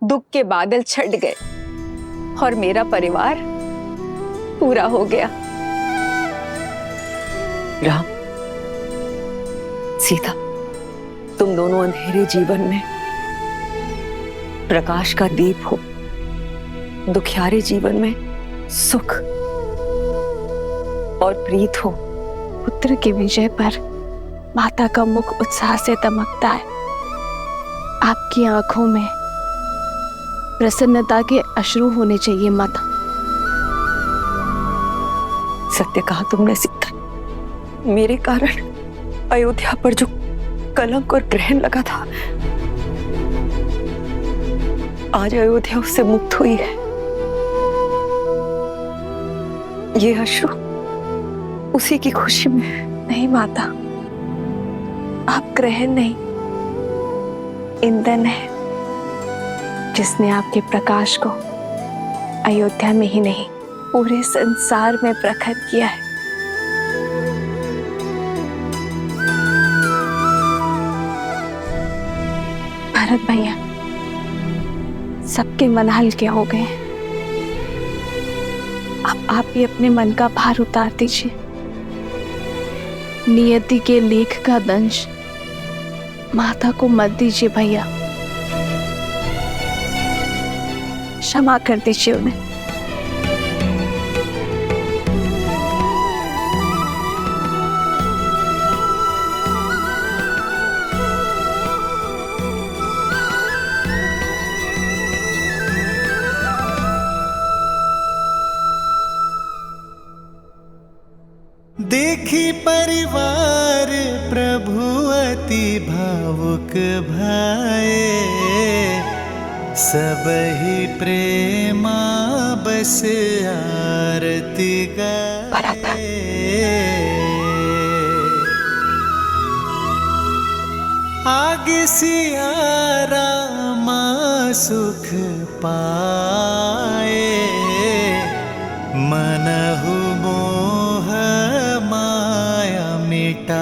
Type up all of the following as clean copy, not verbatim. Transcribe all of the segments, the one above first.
दुख के बादल छट गए और मेरा परिवार पूरा हो गया। राम, सीता, तुम दोनों अंधेरे जीवन में प्रकाश का दीप हो, दुखियारे जीवन में सुख और प्रीत हो। पुत्र की विजय पर माता का मुख उत्साह से दमकता है। आपकी आंखों में प्रसन्नता के अश्रु होने चाहिए माता। सत्य कहा तुमने सीता। मेरे कारण अयोध्या पर जो कलंक और ग्रहण लगा था, आज अयोध्या उससे मुक्त हुई है। ये अश्रु उसी की खुशी में। नहीं माता, आप ग्रहण नहीं, ईंधन है जिसने आपके प्रकाश को अयोध्या में ही नहीं पूरे संसार में प्रखर किया है। भरत भैया, सबके मन हल्के हो गए हैं। अब आप भी अपने मन का भार उतार दीजिए। नियति के लेख का दंश माता को मत दीजिए भैया, क्षमा कर दीजिए उन्हें। देखी परिवार प्रभु अति भावुक भाए, सबहि प्रेमा बस आरती गाए। आगे सिया रामा सुख पाए, मनहु मोह माया मिटाए।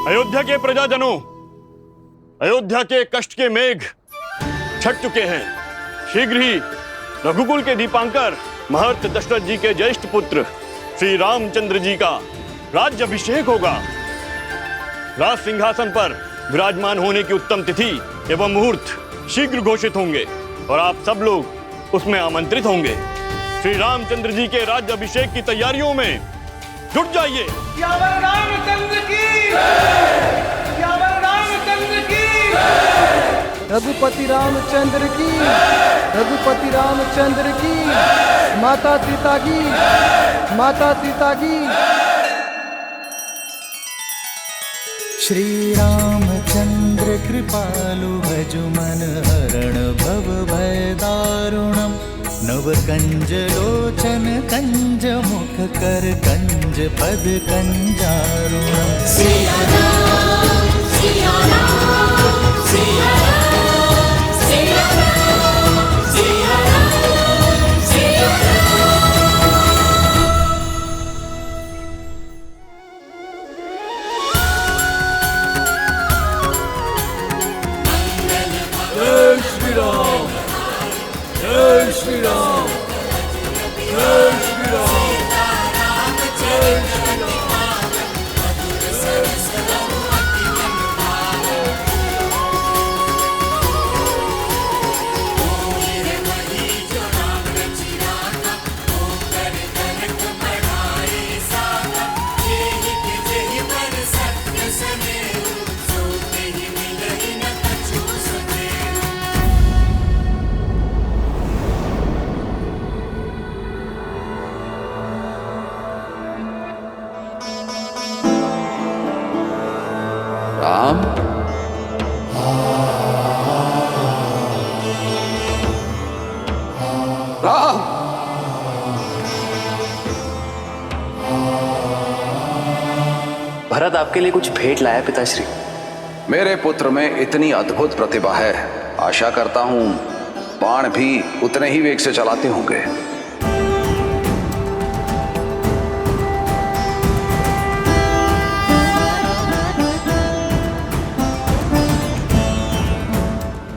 अयोध्या के प्रजाजनों, अयोध्या के कष्ट के मेघ छट चुके हैं। शीघ्र ही रघुकुल के दीपांकर महर्षि दशरथ जी के ज्येष्ठ पुत्र श्री रामचंद्र जी का राज्याभिषेक होगा। राज सिंहासन पर विराजमान होने की उत्तम तिथि एवं मुहूर्त शीघ्र घोषित होंगे और आप सब लोग उसमें आमंत्रित होंगे। श्री रामचंद्र जी के राज्याभिषेक की तैयारियों में जुट जाइए। रामचंद्र की, रामचंद्र की, रघुपति रामचंद्र की, रघुपति रामचंद्र की, माता सीता की, माता सीता की। श्री रामचंद्र कृपालु भजु मन हरण भव भय दारुणम, नव कंज लोचन कंज मुख कर कंज पद कंजारुणम। सिया राम, सिया राम, सिया राम, सिया राम, सिया राम, सिया जय श्री राम, जय श्री राम, जय श्री राम, जय श्री राम। राम, राम, भरत आपके लिए कुछ भेंट लाया पिताश्री। मेरे पुत्र में इतनी अद्भुत प्रतिभा है, आशा करता हूं बाण भी उतने ही वेग से चलाते होंगे।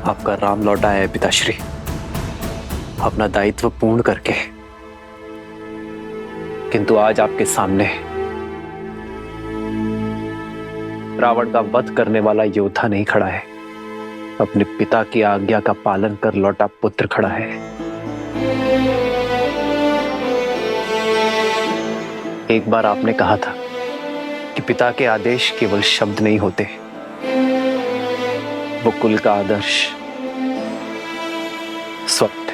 आपका राम लौटा है पिताश्री, अपना दायित्व पूर्ण करके। किंतु आज आपके सामने रावण का वध करने वाला योद्धा नहीं खड़ा है, अपने पिता की आज्ञा का पालन कर लौटा पुत्र खड़ा है। एक बार आपने कहा था कि पिता के आदेश केवल शब्द नहीं होते, वो कुल का आदर्श स्वप्न,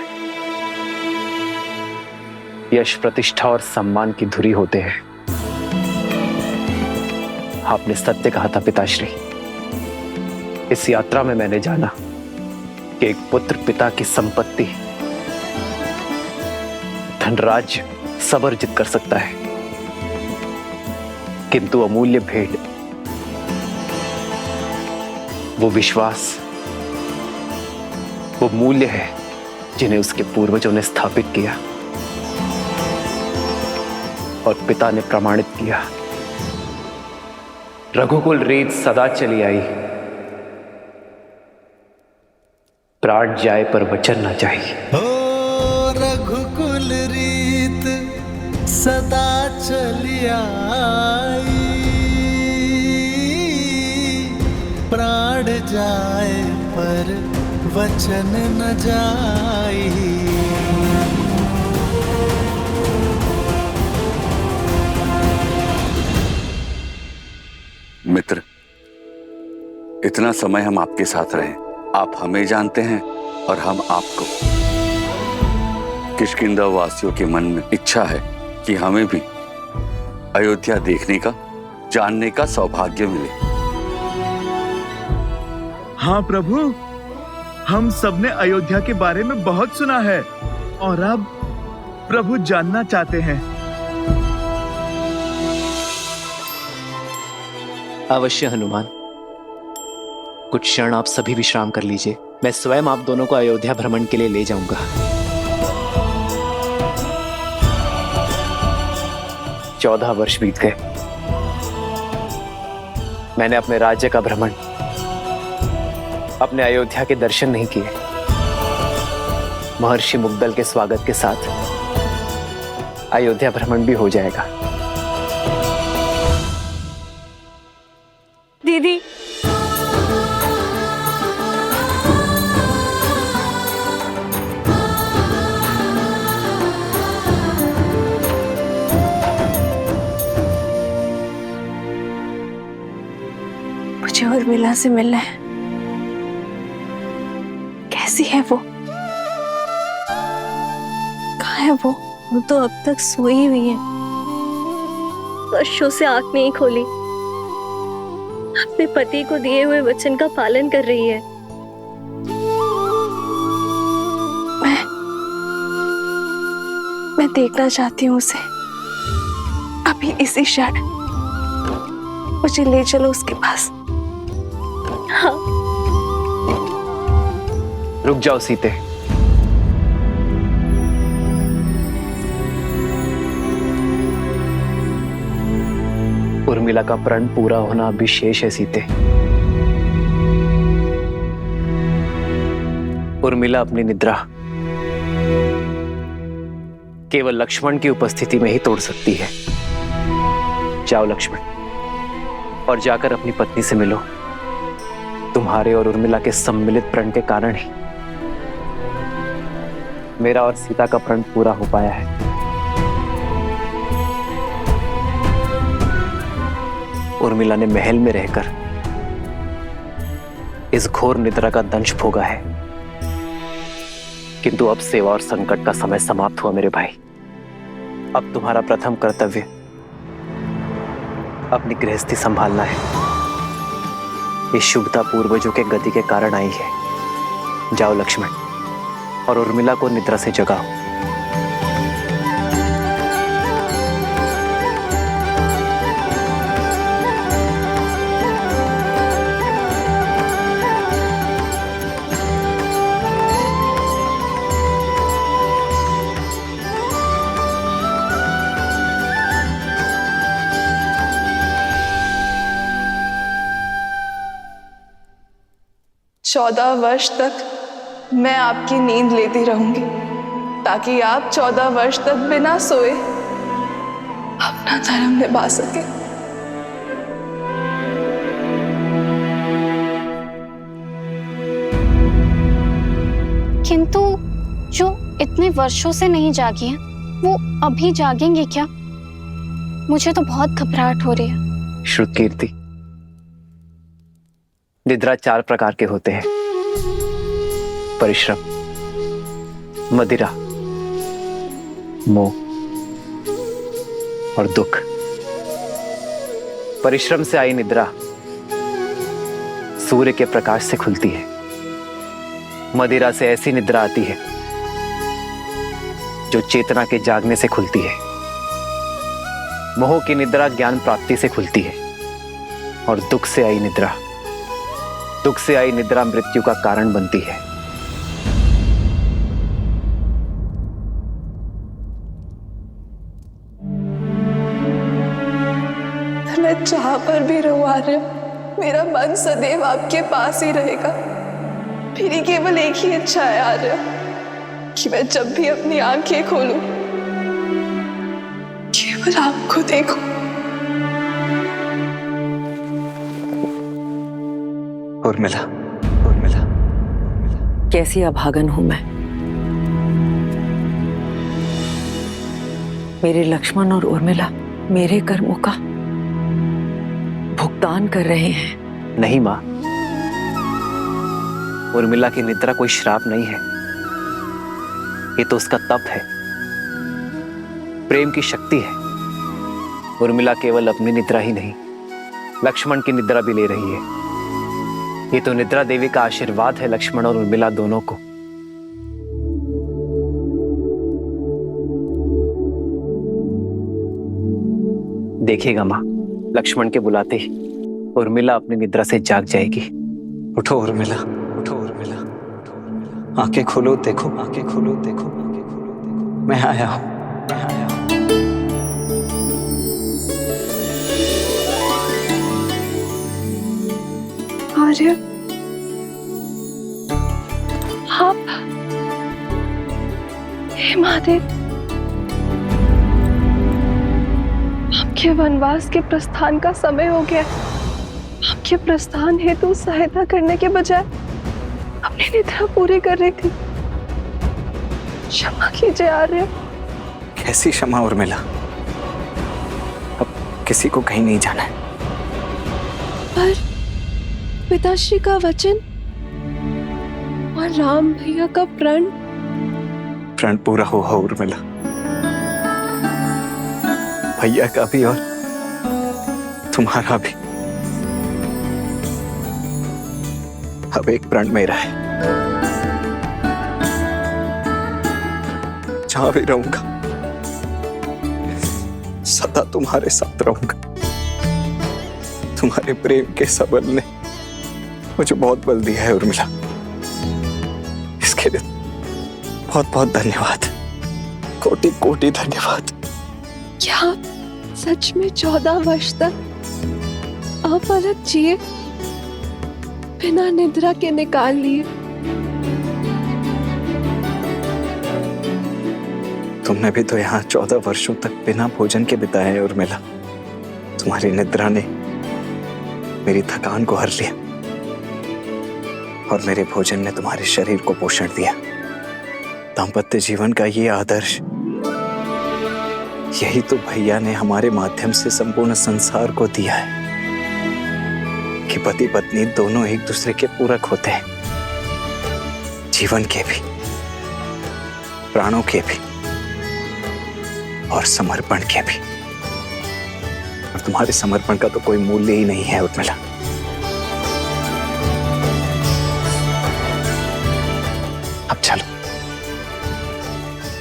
यश, प्रतिष्ठा और सम्मान की धुरी होते हैं। आपने सत्य कहा था पिताश्री। इस यात्रा में मैंने जाना कि एक पुत्र पिता की संपत्ति, धनराज्य सब अर्जित कर सकता है, किंतु अमूल्य भेंट, वो विश्वास, वो मूल्य है जिन्हें उसके पूर्वजों ने स्थापित किया और पिता ने प्रमाणित किया। रघुकुल रीत सदा चली आई, प्राण जाए पर वचन न जाए। ओ रघुकुल रीत सदा चली आई, प्राण जाए पर वचन न जाई। मित्र, इतना समय हम आपके साथ रहे, आप हमें जानते हैं और हम आपको। किष्किंधा वासियों के मन में इच्छा है कि हमें भी अयोध्या देखने का, जानने का सौभाग्य मिले। हाँ प्रभु, हम सबने अयोध्या के बारे में बहुत सुना है और अब प्रभु जानना चाहते हैं। अवश्य हनुमान, कुछ क्षण आप सभी विश्राम कर लीजिए, मैं स्वयं आप दोनों को अयोध्या भ्रमण के लिए ले जाऊंगा। 14 वर्ष बीत गए, मैंने अपने राज्य का भ्रमण, अपने अयोध्या के दर्शन नहीं किए। महर्षि मुग्दल के स्वागत के साथ अयोध्या भ्रमण भी हो जाएगा। दीदी, मुझे उर्मिला से मिलना है। कैसी है वो? कहाँ है वो? वो तो अब तक सोई हुई है, वर्षों से आंख नहीं खोली, अपने पति को दिए हुए वचन का पालन कर रही है। मैं देखना चाहती हूँ उसे, अभी इसी क्षण। मुझे ले चलो उसके पास। हाँ। रुक जाओ सीते, उर्मिला का प्रण पूरा होना अभी शेष है सीते। उर्मिला अपनी निद्रा केवल लक्ष्मण की उपस्थिति में ही तोड़ सकती है। जाओ लक्ष्मण, और जाकर अपनी पत्नी से मिलो। तुम्हारे और उर्मिला के सम्मिलित प्रण के कारण ही मेरा और सीता का प्रण पूरा हो पाया है। उर्मिला ने महल में रहकर इस घोर निद्रा का दंश भोगा है, किंतु अब सेवा और संकट का समय समाप्त हुआ मेरे भाई। अब तुम्हारा प्रथम कर्तव्य अपनी गृहस्थी संभालना है। ये शुभता पूर्वजों के गति के कारण आई है। जाओ लक्ष्मण, और उर्मिला को निद्रा से जगाओ। चौदह वर्ष तक मैं आपकी नींद लेती रहूंगी ताकि आप 14 वर्ष तक बिना सोए अपना धर्म निभा सके। किंतु जो इतने वर्षों से नहीं जागी हैं, वो अभी जागेंगे क्या? मुझे तो बहुत घबराहट हो रही है। श्रुतकीर्ति, निद्रा 4 प्रकार के होते हैं: परिश्रम, मदिरा, मोह और दुख। परिश्रम से आई निद्रा सूर्य के प्रकाश से खुलती है। मदिरा से ऐसी निद्रा आती है जो चेतना के जागने से खुलती है। मोह की निद्रा ज्ञान प्राप्ति से खुलती है। और दुख से आई निद्रा मृत्यु का कारण बनती है। मैं जहां पर भी रहूं आर्य, मेरा मन सदैव आपके पास ही रहेगा। मेरी केवल एक ही इच्छा है आर्य, कि मैं जब भी अपनी आंखें खोलूं केवल आपको देखूं। उर्मिला, कैसी अभागन हूं मैं। मेरे लक्ष्मण और उर्मिला मेरे कर्मों का भुगतान कर रहे हैं। नहीं मां, उर्मिला की निद्रा कोई श्राप नहीं है। ये तो उसका तप है, प्रेम की शक्ति है। उर्मिला केवल अपनी निद्रा ही नहीं, लक्ष्मण की निद्रा भी ले रही है। ये तो निद्रा देवी का आशीर्वाद है लक्ष्मण और उर्मिला दोनों को। देखिएगा मां, लक्ष्मण के बुलाते ही उर्मिला अपनी निद्रा से जाग जाएगी। उठो उर्मिला, आंखें खोलो, देखो, मैं आया हूं। आर्य, आप, हे महादेव, आपके वनवास के प्रस्थान का समय हो गया। आपके प्रस्थान हेतु सहायता करने के बजाय अपनी निद्रा पूरी कर रही थी। क्षमा कीजिए आर्य। कैसी क्षमा उर्मिला, अब किसी को कहीं नहीं जाना है। पर पिताश्री का वचन और राम भैया का प्रण पूरा हुआ उर्मिला। भैया का भी और तुम्हारा भी। अब एक प्रण मेरा है। जहां भी रहूंगा सदा तुम्हारे साथ रहूंगा। तुम्हारे प्रेम के सबल ने मुझे बहुत बल दिया है उर्मिला। इसके लिए बहुत बहुत धन्यवाद, कोटि कोटि धन्यवाद। क्या आप सच में 14 वर्ष तक अपलक जिए, बिना निद्रा के निकाल लिए? तुमने भी तो यहाँ 14 वर्षों तक बिना भोजन के बिताए हैं उर्मिला। तुम्हारी निद्रा ने मेरी थकान को हर लिया और मेरे भोजन ने तुम्हारे शरीर को पोषण दिया। दाम्पत्य जीवन का ये आदर्श, यही तो भैया ने हमारे माध्यम से संपूर्ण संसार को दिया है कि पति पत्नी दोनों एक दूसरे के पूरक होते हैं, जीवन के भी, प्राणों के भी और समर्पण के भी। और तुम्हारे समर्पण का तो कोई मूल्य ही नहीं है उर्मिला। अब चलो,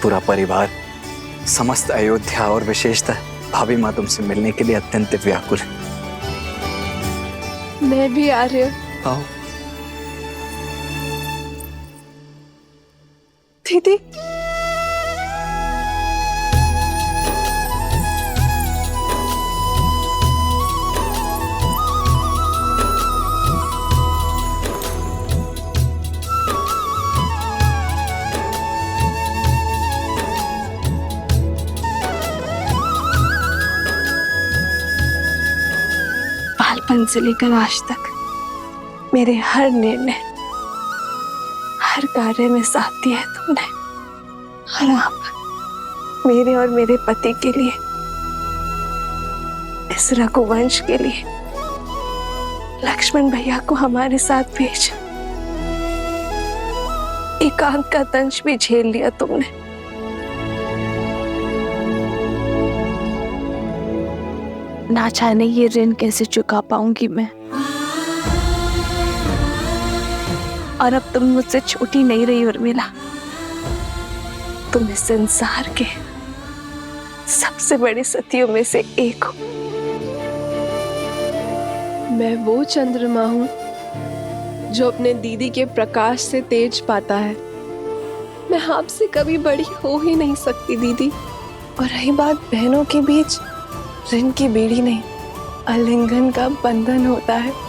पूरा परिवार, समस्त अयोध्या और विशेषतः भाभी माँ तुमसे मिलने के लिए अत्यंत व्याकुल है। मैं भी आ रही हूँ। आओ दीदी, बचपन से लेकर आज तक मेरे हर निर्णय, हर कार्य में साथ दिया है तुमने। और आप मेरे और मेरे पति के लिए, इस रघुवंश के लिए लक्ष्मण भैया को हमारे साथ भेज, एकांत का दंश भी झेल लिया तुमने। ना जाने ये ऋण कैसे चुका पाऊंगी मैं। और अब तुम मुझसे छोटी नहीं रही उर्मिला, तुम इस संसार के सबसे बड़ी सतियों में से एक हो। मैं वो चंद्रमा हूँ जो अपने दीदी के प्रकाश से तेज पाता है। मैं आपसे कभी बड़ी हो ही नहीं सकती दीदी। और रही बात बहनों के बीच, ऋण की बेड़ी नहीं, आलिंगन का बंधन होता है।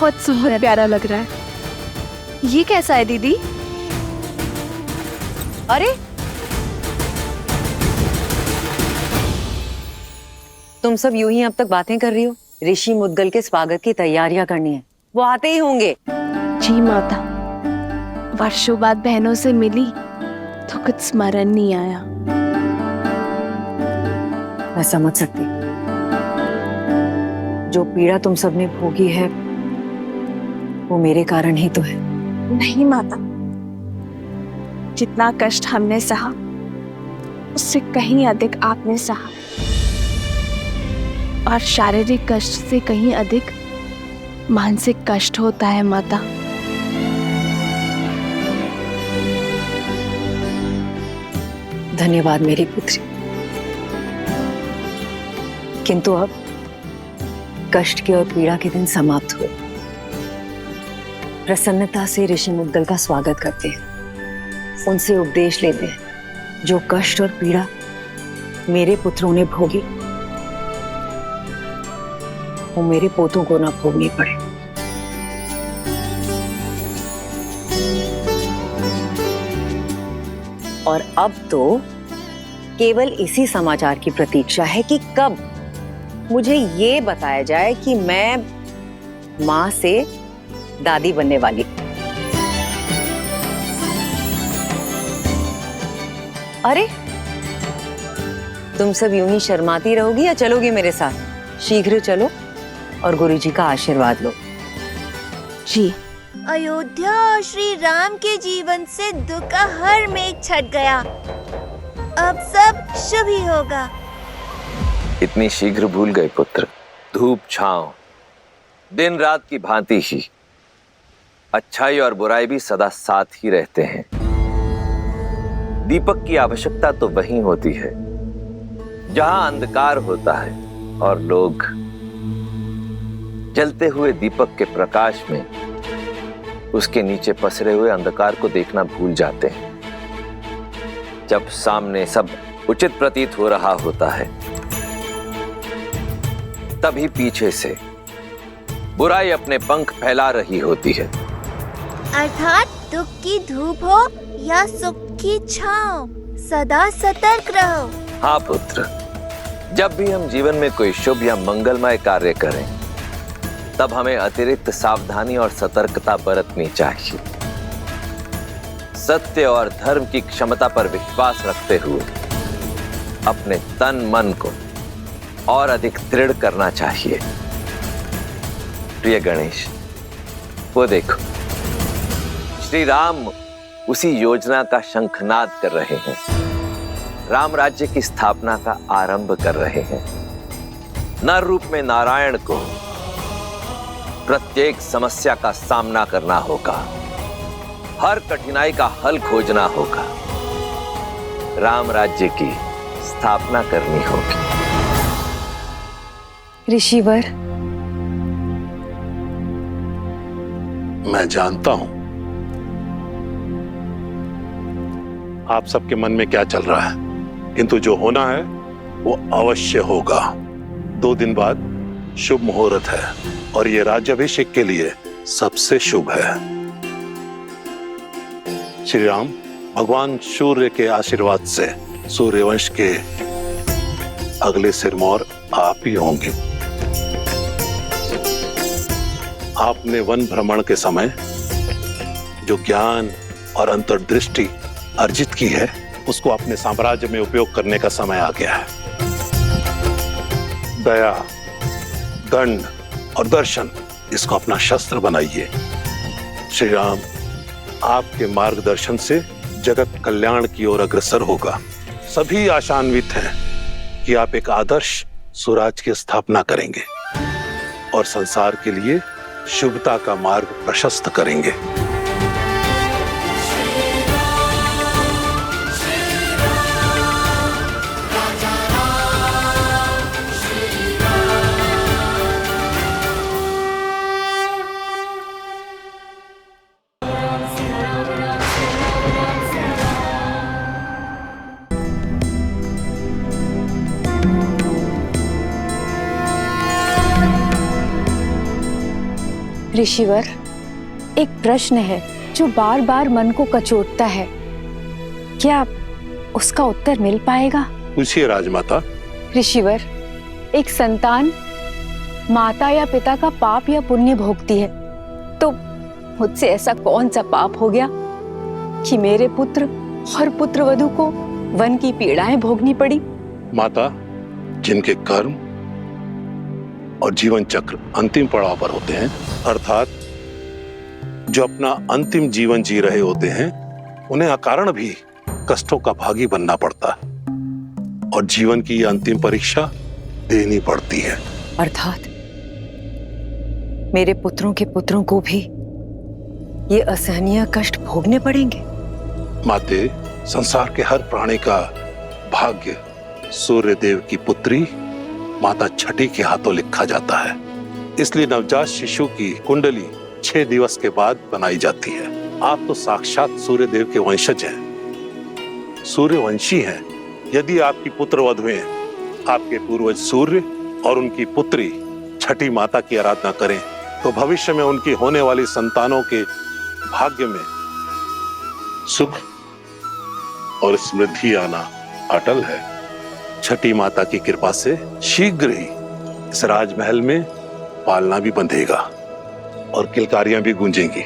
बहुत सुंदर प्यारा लग रहा है। ये कैसा है दीदी? अरे तुम सब यूं ही अब तक बातें कर रही हो। ऋषि मुद्गल के स्वागत की तैयारियां करनी है, वो आते ही होंगे। जी माता, वर्षों बाद बहनों से मिली तो कुछ स्मरण नहीं आया। मैं समझ सकती, जो पीड़ा तुम सबने भोगी है वो मेरे कारण ही तो है। नहीं माता, जितना कष्ट हमने सहा उससे कहीं अधिक आपने सहा, और शारीरिक कष्ट से कहीं अधिक मानसिक कष्ट होता है माता। धन्यवाद मेरी पुत्री, किंतु अब कष्ट के और पीड़ा के दिन समाप्त हुए। प्रसन्नता से ऋषि मुद्गल का स्वागत करते हैं, उनसे उपदेश लेते हैं। जो कष्ट और पीड़ा मेरे पुत्रों ने भोगी, वो मेरे पोतों को ना भोगनी पड़े। और अब तो केवल इसी समाचार की प्रतीक्षा है कि कब मुझे ये बताया जाए कि मैं मां से दादी बनने वाली। अरे तुम सब यूं ही शर्माती रहोगी या चलोगी मेरे साथ? शीघ्र चलो और गुरुजी का आशीर्वाद लो। जी। अयोध्या और श्री राम के जीवन से दुख का हर मेघ छट गया। अब सब शुभ ही होगा। इतनी शीघ्र भूल गए पुत्र? धूप छांव दिन रात की भांति ही अच्छाई और बुराई भी सदा साथ ही रहते हैं। दीपक की आवश्यकता तो वहीं होती है जहां अंधकार होता है, और लोग जलते हुए दीपक के प्रकाश में उसके नीचे पसरे हुए अंधकार को देखना भूल जाते हैं। जब सामने सब उचित प्रतीत हो रहा होता है, तभी पीछे से बुराई अपने पंख फैला रही होती है। अर्थात दुख की धूप हो या सुख की छांव, सदा सतर्क रहो। हाँ पुत्र, जब भी हम जीवन में कोई शुभ या मंगलमय कार्य करें, तब हमें अतिरिक्त सावधानी और सतर्कता बरतनी चाहिए। सत्य और धर्म की क्षमता पर विश्वास रखते हुए अपने तन मन को और अधिक दृढ़ करना चाहिए। प्रिय गणेश, वो देखो, श्री राम उसी योजना का शंखनाद कर रहे हैं। राम राज्य की स्थापना का आरंभ कर रहे हैं। नर रूप में नारायण को प्रत्येक समस्या का सामना करना होगा, हर कठिनाई का हल खोजना होगा, राम राज्य की स्थापना करनी होगी। ऋषिवर, मैं जानता हूं आप सबके मन में क्या चल रहा है, किंतु जो होना है वो अवश्य होगा। 2 दिन बाद शुभ मुहूर्त है और ये राज्याभिषेक के लिए सबसे शुभ है। श्री राम भगवान सूर्य के आशीर्वाद से सूर्यवंश के अगले सिरमौर आप ही होंगे। आपने वन भ्रमण के समय जो ज्ञान और अंतर्दृष्टि अर्जित की है उसको अपने साम्राज्य में उपयोग करने का समय आ गया है। दया, दंड और दर्शन इसको अपना शस्त्र बनाइए। श्री राम आपके मार्गदर्शन से जगत कल्याण की ओर अग्रसर होगा। सभी आशान्वित हैं कि आप एक आदर्श स्वराज की स्थापना करेंगे और संसार के लिए शुभता का मार्ग प्रशस्त करेंगे। ऋषिवर, एक प्रश्न है जो बार बार मन को कचोटता है। क्या उसका उत्तर मिल पाएगा? पूछिए राजमाता। ऋषिवर, एक संतान माता या पिता का पाप या पुण्य भोगती है, तो मुझसे ऐसा कौन सा पाप हो गया कि मेरे पुत्र और पुत्रवधू को वन की पीड़ाएं भोगनी पड़ी? माता, जिनके कर्म और जीवन चक्र अंतिम पड़ाव पर होते हैं, अर्थात जो अपना अंतिम जीवन जी रहे होते हैं, उन्हें अकारण भी कष्टों का भागी बनना पड़ता है और जीवन की यह अंतिम परीक्षा देनी पड़ती है। अर्थात मेरे पुत्रों के पुत्रों को भी ये असहनीय कष्ट भोगने पड़ेंगे। माते, संसार के हर प्राणी का भाग्य सूर्य देव की पुत्री माता छठी के हाथों लिखा जाता है। इसलिए नवजात शिशु की कुंडली 6 दिवस के बाद बनाई जाती है। आप तो साक्षात सूर्य देव के वंशज हैं, सूर्यवंशी हैं। यदि आपकी पुत्र वधुएं आपके पूर्वज सूर्य और उनकी पुत्री छठी माता की आराधना करें तो भविष्य में उनकी होने वाली संतानों के भाग्य में सुख और समृद्धि आना अटल है। छठी माता की कृपा से शीघ्र ही इस राजमहल में पालना भी बंधेगा और किलकारियां भी गूंजेंगी।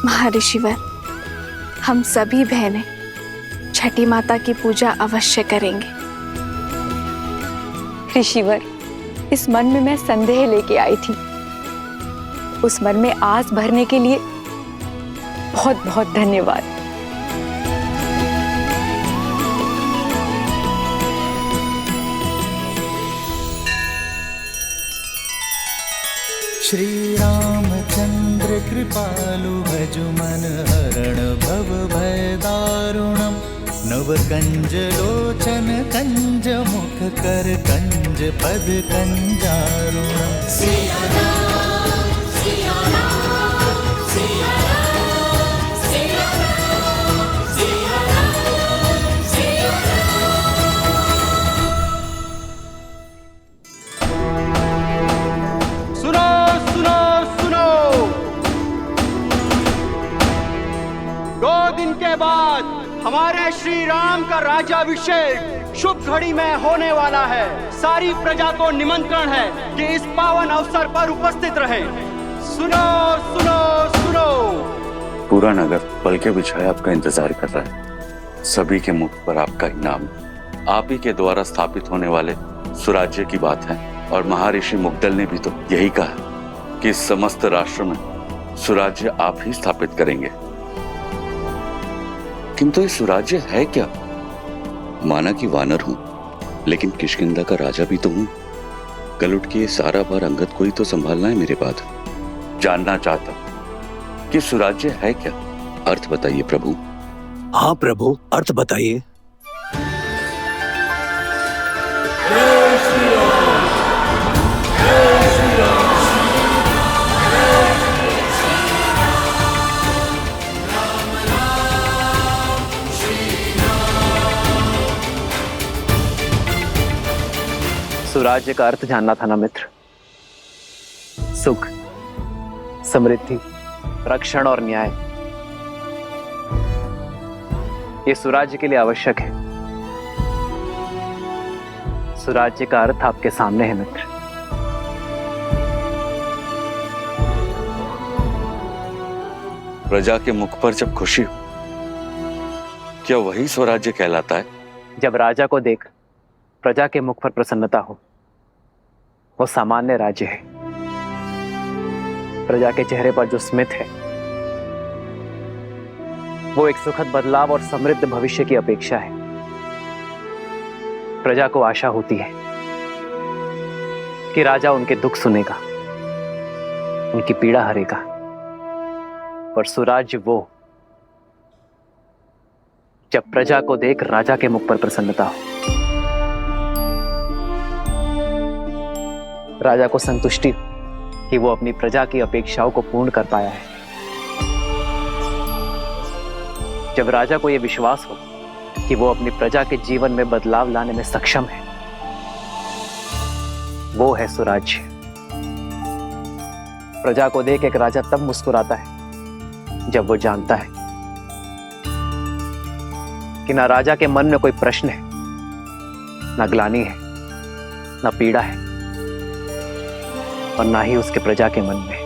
महर्षिवर, हम सभी बहनें छठी माता की पूजा अवश्य करेंगे। ऋषिवर, इस मन में मैं संदेह लेके आई थी, उस मन में आस भरने के लिए बहुत बहुत धन्यवाद। श्री रामचंद्र कृपालु भजु मन हरण भव भय दारुणम नव कंज लोचन कंज मुख कर कंज पद कंजारुणम। सिया राम, सिया राम, सिया राम, सिया राम, सिया राम, सिया राम। सुनो सुनो सुनो, 2 दिन के बाद हमारे श्री राम का राज्याभिषेक शुभ घड़ी में होने वाला है। सारी प्रजा को निमंत्रण है कि इस पावन अवसर पर उपस्थित रहें। सुनो सुनो सुनो। पूरा नगर पलके बिछाए आपका इंतजार कर रहा है। सभी के मुख पर आपका ही नाम, आप ही के द्वारा स्थापित होने वाले सुराज्य की बात है। और महर्षि मुग्दल ने भी तो यही कहा कि समस्त राष्ट्र में सुराज्य आप ही स्थापित करेंगे। किंतु ये सुराज्य है क्या? माना कि वानर हूं, लेकिन किष्किंधा का राजा भी तो हूं। कल उठ के सारा भार अंगद को ही तो संभालना है मेरे बाद। जानना चाहता कि सुराज्य है क्या? अर्थ बताइए प्रभु। हाँ प्रभु, अर्थ बताइए। सुराज्य का अर्थ जानना था ना मित्र। सुख, समृद्धि, रक्षण और न्याय, ये सुराज्य के लिए आवश्यक है। सुराज्य का अर्थ आपके सामने है मित्र। प्रजा के मुख पर जब खुशी हो, क्या वही स्वराज्य कहलाता है? जब राजा को देख प्रजा के मुख पर प्रसन्नता हो, वो सामान्य राज्य है। प्रजा के चेहरे पर जो स्मित है, वो एक सुखद बदलाव और समृद्ध भविष्य की अपेक्षा है। प्रजा को आशा होती है कि राजा उनके दुख सुनेगा, उनकी पीड़ा हरेगा। पर सुराज्य वो जब प्रजा को देख राजा के मुख पर प्रसन्नता हो, राजा को संतुष्टि कि वो अपनी प्रजा की अपेक्षाओं को पूर्ण कर पाया है। जब राजा को यह विश्वास हो कि वो अपनी प्रजा के जीवन में बदलाव लाने में सक्षम है, वो है सुराज्य। प्रजा को देख एक राजा तब मुस्कुराता है जब वो जानता है कि ना राजा के मन में कोई प्रश्न है, ना ग्लानि है, ना पीड़ा है, और ना ही उसके प्रजा के मन में।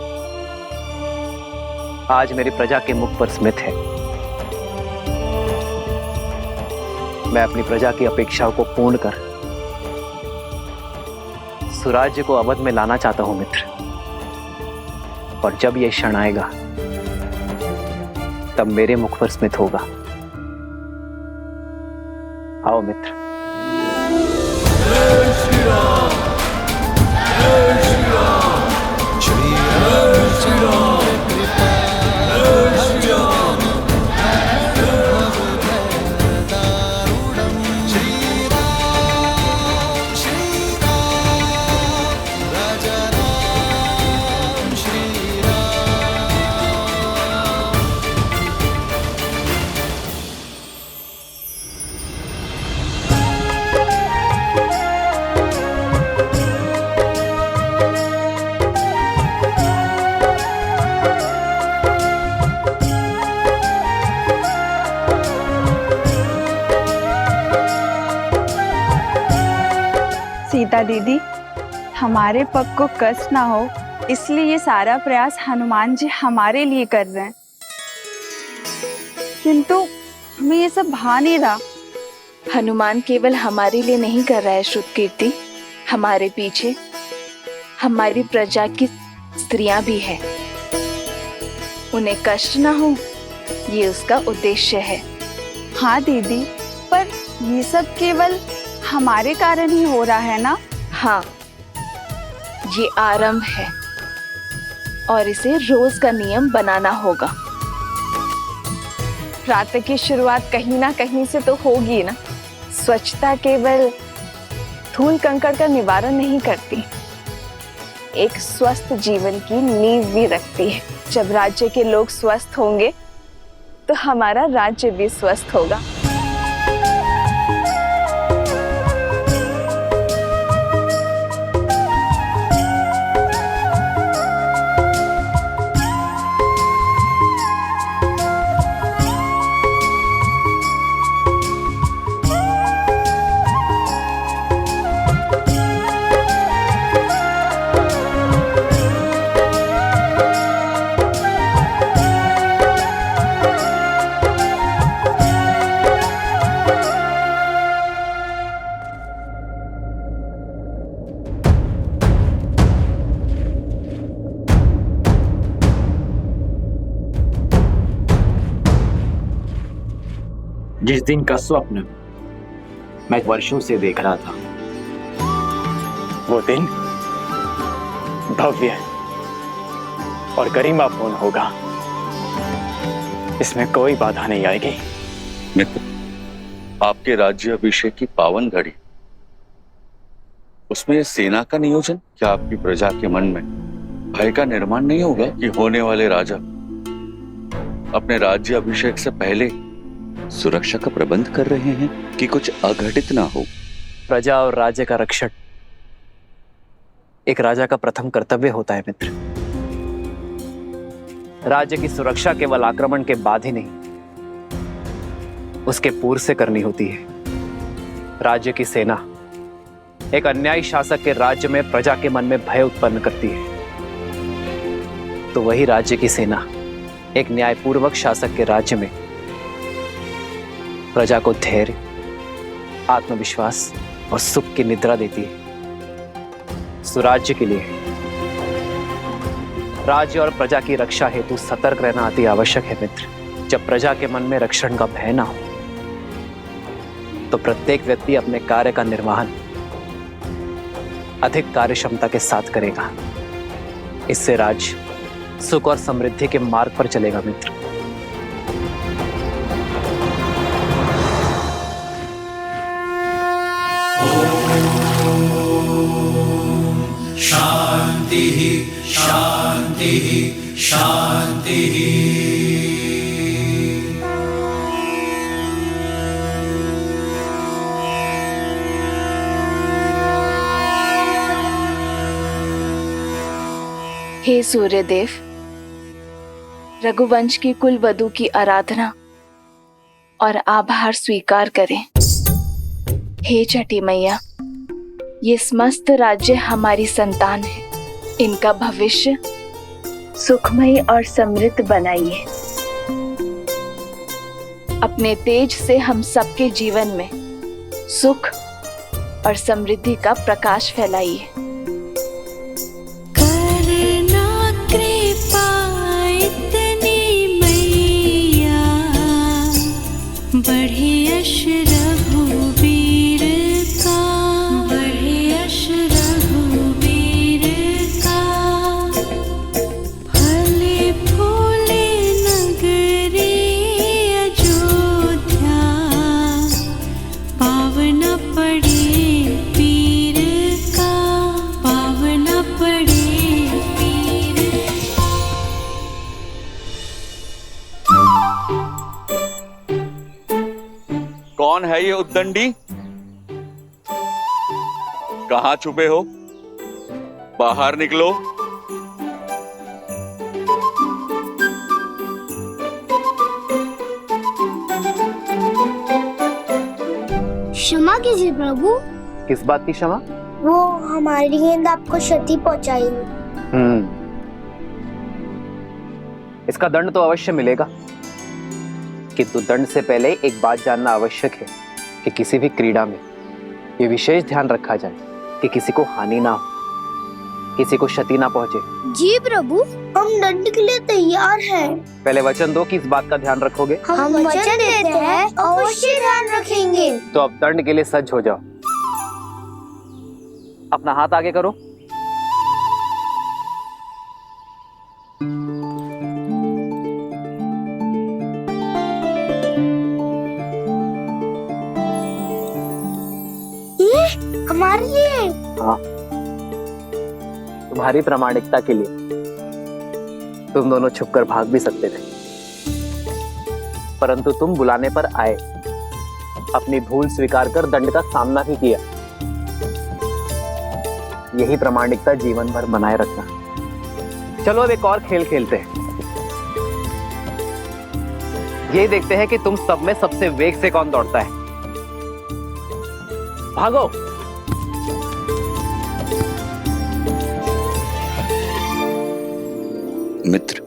आज मेरी प्रजा के मुख पर स्मित है। मैं अपनी प्रजा की अपेक्षाओं को पूर्ण कर सुराज्य को अवध में लाना चाहता हूं मित्र। और जब यह क्षण आएगा, तब मेरे मुख पर स्मित होगा। आओ मित्र। जय श्री राम, जय श्री राम, श्री राम, श्री राम, जय श्री राम, सीता दीदी, हमारे पग को कष्ट ना हो, इसलिए ये सारा प्रयास हनुमान जी हमारे लिए कर रहे हैं। किंतु हमें ये सब भा नहीं रहा। हनुमान केवल हमारे लिए नहीं कर रहा है श्रुतकीर्ति, हमारे पीछे हमारी प्रजा की स्त्रियां भी है। उन्हें कष्ट ना हो, ये उसका उद्देश्य है। हाँ दीदी, पर ये सब केवल हमारे कारण ही हो रहा है ना? हाँ, ये आरंभ है और इसे रोज का नियम बनाना होगा। प्रातः की शुरुआत कहीं ना कहीं से तो होगी ना। स्वच्छता केवल धूल कंकड़ का निवारण नहीं करती, एक स्वस्थ जीवन की नींव भी रखती है। जब राज्य के लोग स्वस्थ होंगे तो हमारा राज्य भी स्वस्थ होगा। जिस दिन का स्वप्न मैं वर्षों से देख रहा था, वो दिन भव्य और गरिमापूर्ण होगा। इसमें कोई बाधा नहीं आएगी। मित्र, आपके राज्य अभिषेक की पावन घड़ी, उसमें सेना का नियोजन, क्या आपकी प्रजा के मन में भय का निर्माण नहीं होगा कि होने वाले राजा अपने राज्य अभिषेक से पहले सुरक्षा का प्रबंध कर रहे हैं कि कुछ अघटित ना हो? प्रजा और राज्य का रक्षण एक राजा का प्रथम कर्तव्य होता है मित्र। राज्य की सुरक्षा केवल आक्रमण के बाद ही नहीं, उसके पूर्व से करनी होती है। राज्य की सेना एक अन्यायी शासक के राज्य में प्रजा के मन में भय उत्पन्न करती है, तो वही राज्य की सेना एक न्यायपूर्वक शासक के राज्य में प्रजा को धैर्य, आत्मविश्वास और सुख की निद्रा देती है। सुराज्य के लिए राज्य और प्रजा की रक्षा हेतु सतर्क रहना अति आवश्यक है मित्र। जब प्रजा के मन में रक्षण का भय ना हो तो प्रत्येक व्यक्ति अपने कार्य का निर्वहन अधिक कार्यक्षमता के साथ करेगा। इससे राज्य सुख और समृद्धि के मार्ग पर चलेगा मित्र। शांति शांति शांति। हे सूर्यदेव, रघुवंश की कुल वधु की आराधना और आभार स्वीकार करें। हे छठी मैया, ये समस्त राज्य हमारी संतान है, इनका भविष्य सुखमय और समृद्ध बनाइए। अपने तेज से हम सबके जीवन में सुख और समृद्धि का प्रकाश फैलाइए। करना कृपा इतनी मैया, बढ़े यश रघुवीर का, बढ़े यश रघुवीर का। फले फूले नगरी अयोध्या, पावन पड़े पीर का, पावन पड़े पीर। कौन है ये उद्दंडी? कहाँ छुपे हो? बाहर निकलो। क्षमा कीजिए प्रभु, किस बात की क्षमा? वो हमारी गेंद आपको क्षति पहुंचाई। इसका दंड तो अवश्य मिलेगा, किंतु दंड से पहले एक बात जानना आवश्यक है कि किसी भी क्रीड़ा में ये विशेष ध्यान रखा जाए कि किसी को हानि ना हो, किसी को क्षति ना पहुंचे। जी प्रभु, हम दंड के लिए तैयार हैं। पहले वचन दो कि इस बात का ध्यान रखोगे। हम वचन देते हैं, अवश्य ध्यान रखेंगे। तो अब दंड के लिए सज्ज हो जाओ। अपना हाथ आगे करो। ये हमारे लिए। हाँ, तुम्हारी प्रामाणिकता के लिए। तुम दोनों छुपकर भाग भी सकते थे, परंतु तुम बुलाने पर आए, अपनी भूल स्वीकार कर दंड का सामना भी किया। यही प्रामाणिकता जीवन भर बनाए रखना। चलो अब एक और खेल खेलते हैं। ये देखते हैं कि तुम सब में सबसे वेग से कौन दौड़ता है। भागो। मित्र,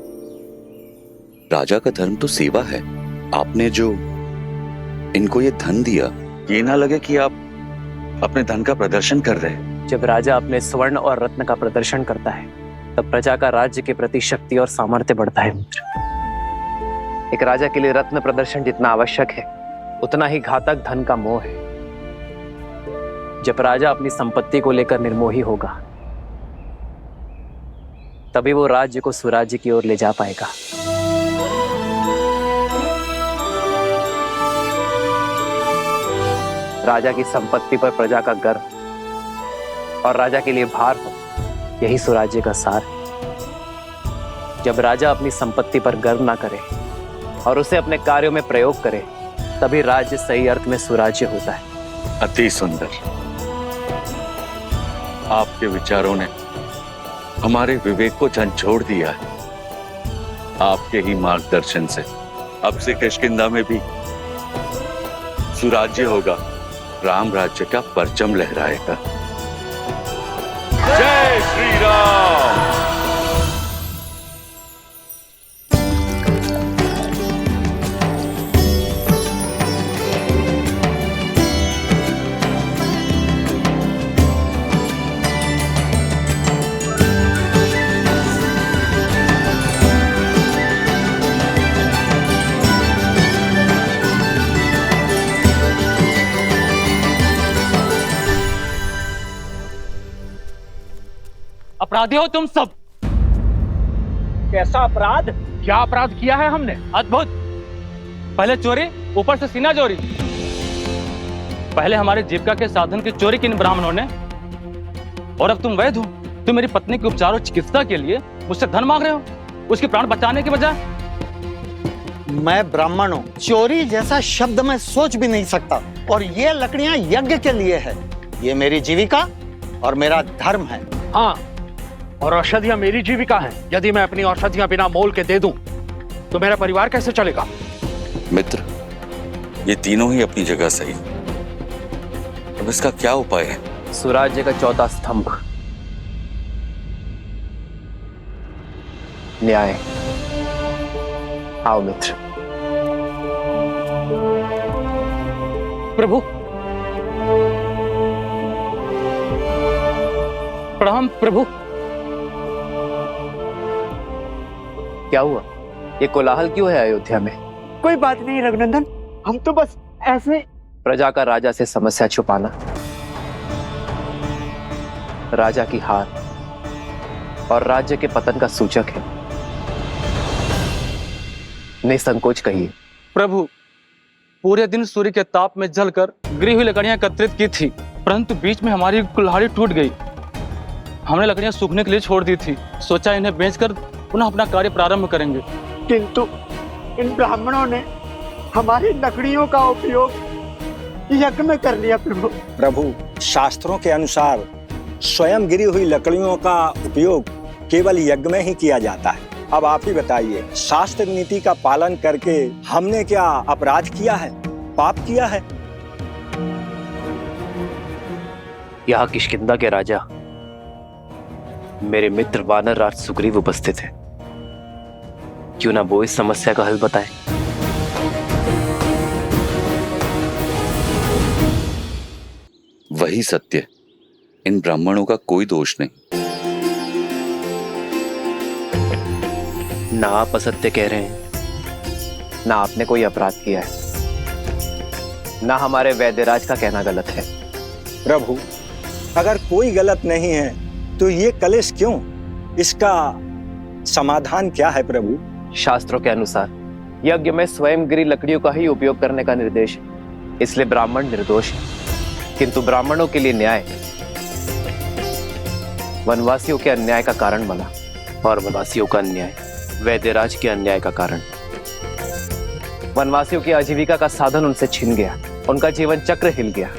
राजा का धर्म तो सेवा है। आपने जो इनको ये धन दिया, ये ना लगे कि आप अपने धन का प्रदर्शन कर रहे हैं। जब राजा अपने स्वर्ण और रत्न का प्रदर्शन करता है, तब प्रजा का राज्य के प्रति शक्ति और सामर्थ्य बढ़ता है मित्र। एक राजा के लिए रत्न प्रदर्शन जितना आवश्यक है, उतना ही घातक धन का मोह है। जब राजा अपनी संपत्ति को लेकर निर्मोही होगा, तभी वो राज्य को सुराज्य की ओर ले जा पाएगा। राजा की संपत्ति पर प्रजा का गर्व और राजा के लिए भार हो, यही सुराज्य का सार है। जब राजा अपनी संपत्ति पर गर्व ना करे और उसे अपने कार्यों में प्रयोग करे, तभी राज्य सही अर्थ में सुराज्य होता है। अति सुंदर। आपके विचारों ने हमारे विवेक को झंझोड़ दिया है। आपके ही मार्गदर्शन से अब से किष्किंधा में भी सुराज्य होगा, राम राज्य का परचम लहराएगा। जय श्री राम। अपराधी हो तुम सब। कैसा अपराध? क्या अपराध किया है हमने? अद्भुत। पहले चोरी, ऊपर से सीना चोरी। पहले हमारे जीविका के साधन की चोरी की इन ब्राह्मणों ने, और अब तुम वैध हो। तुम मेरी पत्नी के उपचार और चिकित्सा के लिए मुझसे धन मांग रहे हो, उसके प्राण बचाने के बजाय। मैं ब्राह्मण हूँ, चोरी जैसा शब्द मैं सोच भी नहीं सकता। और ये लकड़ियां यज्ञ के लिए है। ये मेरी जीविका और मेरा धर्म है। हाँ, और औषधियां मेरी जीविका हैं। यदि मैं अपनी औषधियां बिना मोल के दे दूं तो मेरा परिवार कैसे चलेगा? मित्र, ये तीनों ही अपनी जगह सही। अब इसका क्या उपाय है? सुराज्य का चौथा स्तंभ, न्याय। आओ मित्र। प्रभु, प्रणाम प्रभु। क्या हुआ? ये कोलाहल क्यों है अयोध्या में? कोई बात नहीं रघुनंदन, हम तो बस ऐसे। प्रजा का राजा से समस्या छुपाना राजा की हार और राज्य के पतन का सूचक है। निसंकोच कहिए। प्रभु, पूरे दिन सूर्य के ताप में जलकर गिरी हुई लकड़ियां एकत्रित की थी, परंतु बीच में हमारी कुल्हाड़ी टूट गई। हमने लकड़ियां सूखने के लिए छोड़ दी थी। सोचा इन्हें बेचकर पुनः अपना कार्य प्रारंभ करेंगे, किंतु इन ब्राह्मणों ने हमारी लकड़ियों का उपयोग यज्ञ में कर लिया। प्रभु, शास्त्रों के अनुसार स्वयं गिरी हुई लकड़ियों का उपयोग केवल यज्ञ में ही किया जाता है। अब आप ही बताइए, शास्त्र नीति का पालन करके हमने क्या अपराध किया है, पाप किया है? यहाँ किष्किंधा के राजा मेरे मित्र वानर राज सुग्रीव उपस्थित है। क्यों ना वो इस समस्या का हल बताए। वही सत्य, इन ब्राह्मणों का कोई दोष नहीं। ना आप असत्य कह रहे हैं, ना आपने कोई अपराध किया है, ना हमारे वैद्यराज का कहना गलत है। प्रभु, अगर कोई गलत नहीं है तो ये कलेश क्यों? इसका समाधान क्या है प्रभु? शास्त्रों के अनुसार यज्ञ में स्वयं गिरी लकड़ियों का ही उपयोग करने का निर्देश है, इसलिए ब्राह्मण निर्दोष है। किंतु ब्राह्मणों के लिए न्याय वनवासियों के अन्याय का कारण बना, और वनवासियों का अन्याय वैद्यराज के अन्याय का कारण। वनवासियों की आजीविका का साधन उनसे छिन गया, उनका जीवन चक्र हिल गया।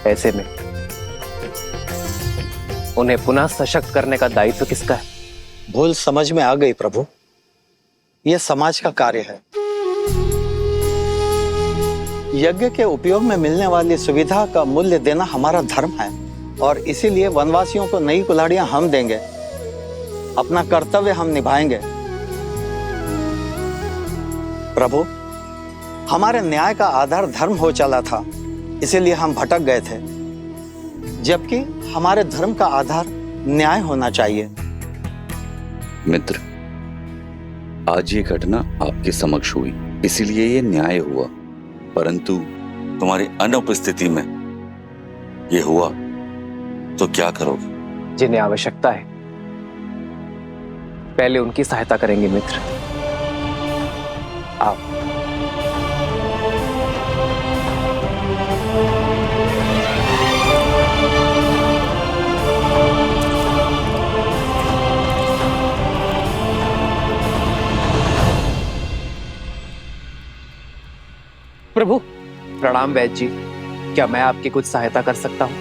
ऐसे में उन्हें पुनः सशक्त करने का दायित्व किसका है? भूल समझ में आ गई प्रभु, यह समाज का कार्य है। यज्ञ के उपयोग में मिलने वाली सुविधा का मूल्य देना हमारा धर्म है, और इसीलिए वनवासियों को नई कुल्हाड़ियां हम देंगे। अपना कर्तव्य हम निभाएंगे। प्रभु, हमारे न्याय का आधार धर्म हो चला था, इसीलिए हम भटक गए थे, जबकि हमारे धर्म का आधार न्याय होना चाहिए। मित्र, आज ये घटना आपके समक्ष हुई, इसीलिए ये न्याय हुआ, परंतु तुम्हारी अनुपस्थिति में ये हुआ तो क्या करोगे? जिन्हें आवश्यकता है पहले उनकी सहायता करेंगे मित्र। आओ। प्रभु, प्रणाम वैद्य जी, क्या मैं आपकी कुछ सहायता कर सकता हूँ?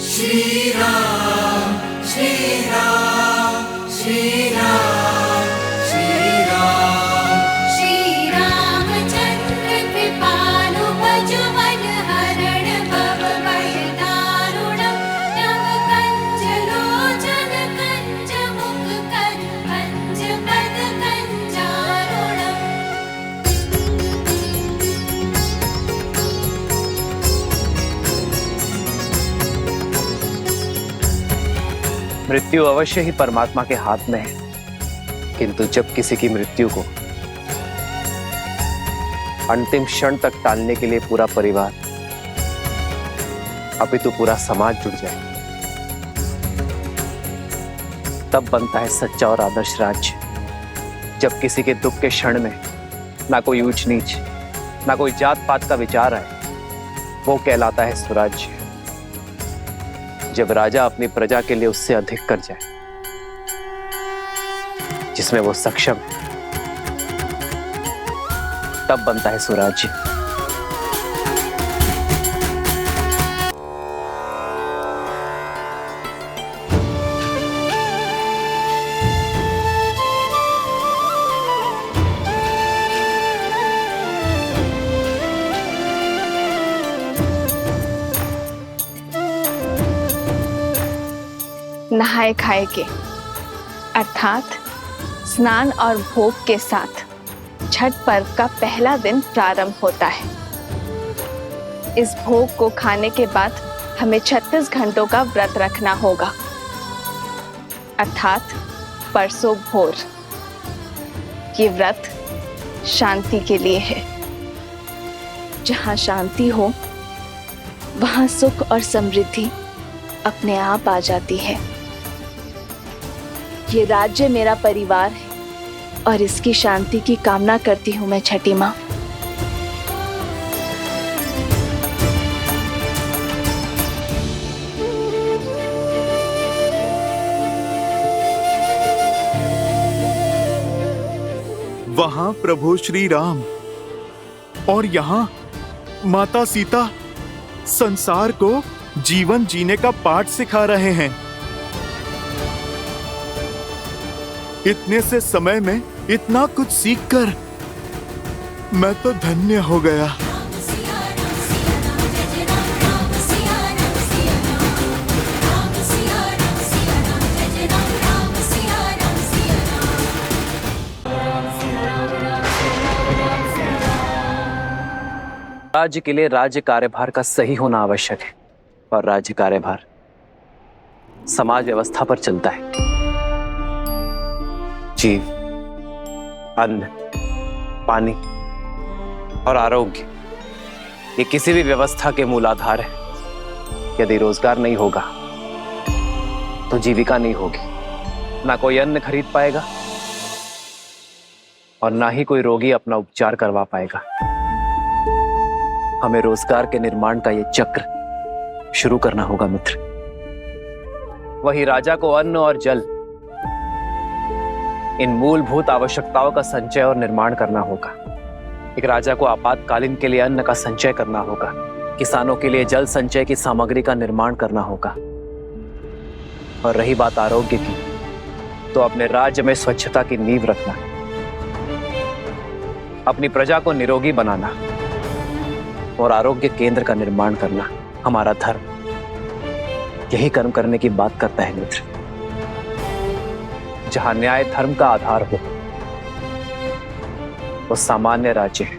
श्री राम श्री राम श्री राम श्री राम श्री रामचंद्र कृपालु भजु मन हरण भव भय दारुणम् नव कंज लोचन कंज मुख कर कंज पद कंजारुणम्। मृत्यु अवश्य ही परमात्मा के हाथ में है, किंतु जब किसी की मृत्यु को अंतिम क्षण तक टालने के लिए पूरा परिवार अपितु पूरा समाज जुट जाए, तब बनता है सच्चा और आदर्श राज्य। जब किसी के दुख के क्षण में ना कोई ऊंच नीच ना कोई जात पात का विचार आए, वो कहलाता है स्वराज्य। जब राजा अपनी प्रजा के लिए उससे अधिक कर जाए, जिसमें वो सक्षम है, तब बनता है स्वराज्य। नहाए खाए के अर्थात स्नान और भोग के साथ छठ पर्व का पहला दिन प्रारंभ होता है। इस भोग को खाने के बाद हमें 36 घंटों का व्रत रखना होगा, अर्थात परसों भोर। ये व्रत शांति के लिए है। जहाँ शांति हो वहाँ सुख और समृद्धि अपने आप आ जाती है। ये राज्य मेरा परिवार है और इसकी शांति की कामना करती हूँ मैं छठी माँ। वहां प्रभु श्री राम और यहाँ माता सीता संसार को जीवन जीने का पाठ सिखा रहे हैं। इतने से समय में इतना कुछ सीखकर मैं तो धन्य हो गया। राज्य के लिए राज्य कार्यभार का सही होना आवश्यक है, और राज्य कार्यभार समाज व्यवस्था पर चलता है। जीव, अन्न, पानी और आरोग्य ये किसी भी व्यवस्था के मूलाधार है। यदि रोजगार नहीं होगा तो जीविका नहीं होगी, ना कोई अन्न खरीद पाएगा और ना ही कोई रोगी अपना उपचार करवा पाएगा। हमें रोजगार के निर्माण का ये चक्र शुरू करना होगा मित्र। वही राजा को अन्न और जल, इन मूलभूत आवश्यकताओं का संचय और निर्माण करना होगा। एक राजा को आपातकालीन के लिए अन्न का संचय करना होगा, किसानों के लिए जल संचय की सामग्री का निर्माण करना होगा। और रही बात आरोग्य की, तो अपने राज्य में स्वच्छता की नींव रखना, अपनी प्रजा को निरोगी बनाना और आरोग्य केंद्र का निर्माण करना हमारा धर्म यही कर्म करने की बात करता है मित्र। जहां न्याय धर्म का आधार हो वो सामान्य राज्य है,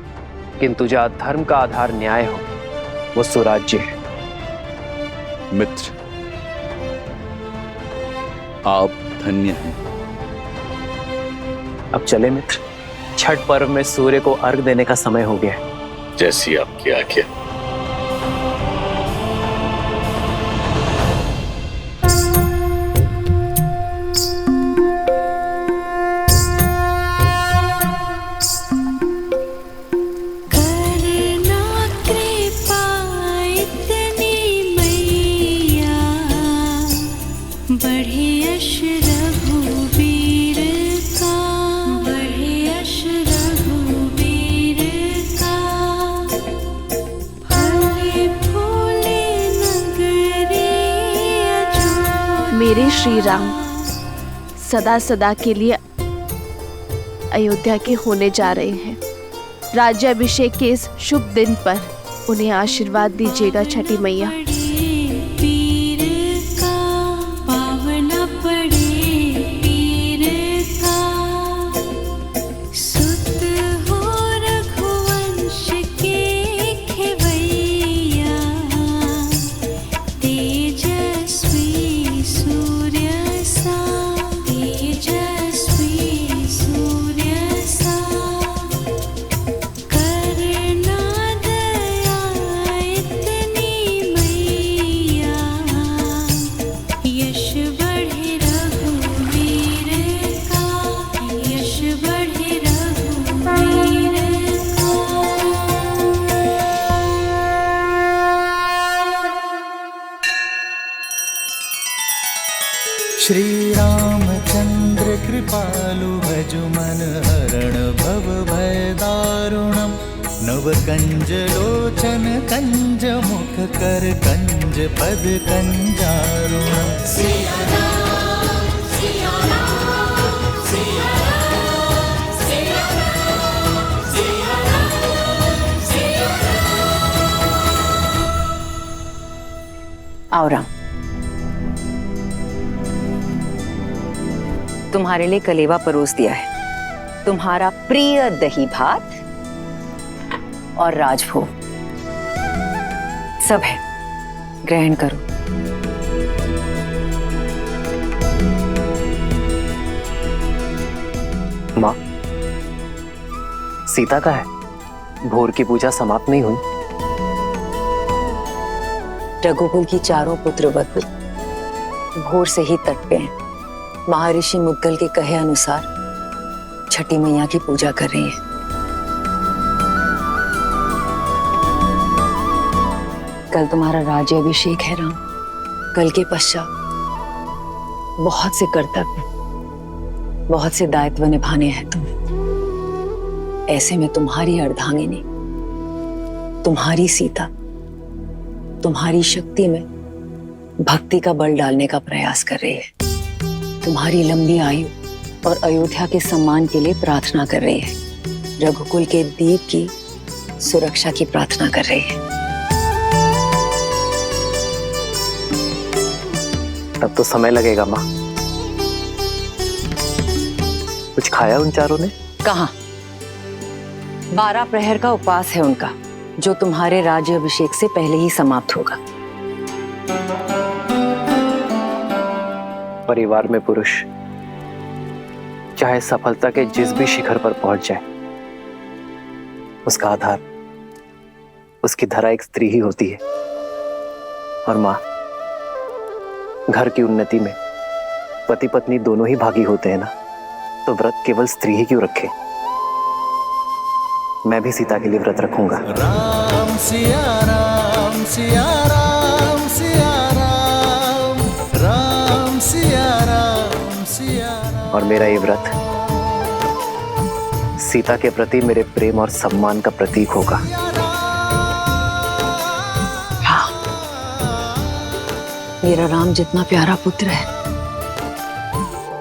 किंतु जहां धर्म का आधार न्याय हो वो सुराज्य है। मित्र, आप धन्य हैं। अब चले मित्र, छठ पर्व में सूर्य को अर्घ देने का समय हो गया है। जैसी आपकी आज्ञा। श्री राम सदा सदा के लिए अयोध्या के होने जा रहे हैं। राज्याभिषेक के इस शुभ दिन पर उन्हें आशीर्वाद दीजिएगा छठी मैया। श्री रामचंद्र कृपालु भजु मन हरण भव भय दारुणम नव कंज लोचन कंज मुख कर कंज पद कंजारुणम। आओ राम, तुम्हारे लिए कलेवा परोस दिया है, तुम्हारा प्रिय दही भात और राजभोग सब है, ग्रहण करो। माँ, सीता का है, भोर की पूजा समाप्त नहीं हुई। रघुकुल की चारों पुत्र वधु भोर से ही तट पे हैं। महर्षि मुद्गल के कहे अनुसार छठी मैया की पूजा कर रही हैं। कल तुम्हारा राज्याभिषेक है राम। कल के पश्चात बहुत से कर्तव्य, बहुत से दायित्व निभाने हैं तुम्हें। ऐसे में तुम्हारी अर्धांगिनी, तुम्हारी सीता, तुम्हारी शक्ति में भक्ति का बल डालने का प्रयास कर रही है। तुम्हारी लंबी आयु और अयोध्या के सम्मान के लिए प्रार्थना कर रही है। रघुकुल के दीप की सुरक्षा की प्रार्थना कर रही है। तब तो समय लगेगा माँ। कुछ खाया उन चारों ने? कहाँ? 12 प्रहर का उपवास है उनका, जो तुम्हारे राज्याभिषेक से पहले ही समाप्त होगा। परिवार में पुरुष चाहे सफलता के जिस भी शिखर पर पहुंच जाए, उसका आधार, उसकी धरा एक स्त्री ही होती है। और मां, घर की उन्नति में पति पत्नी दोनों ही भागी होते हैं ना, तो व्रत केवल स्त्री ही क्यों रखे? मैं भी सीता के लिए व्रत रखूंगा। राम सिया राम सिया राम सिया राम, राम सिया राम सिया राम। और मेरा ये व्रत सीता के प्रति मेरे प्रेम और सम्मान का प्रतीक होगा। हाँ, मेरा राम जितना प्यारा पुत्र है,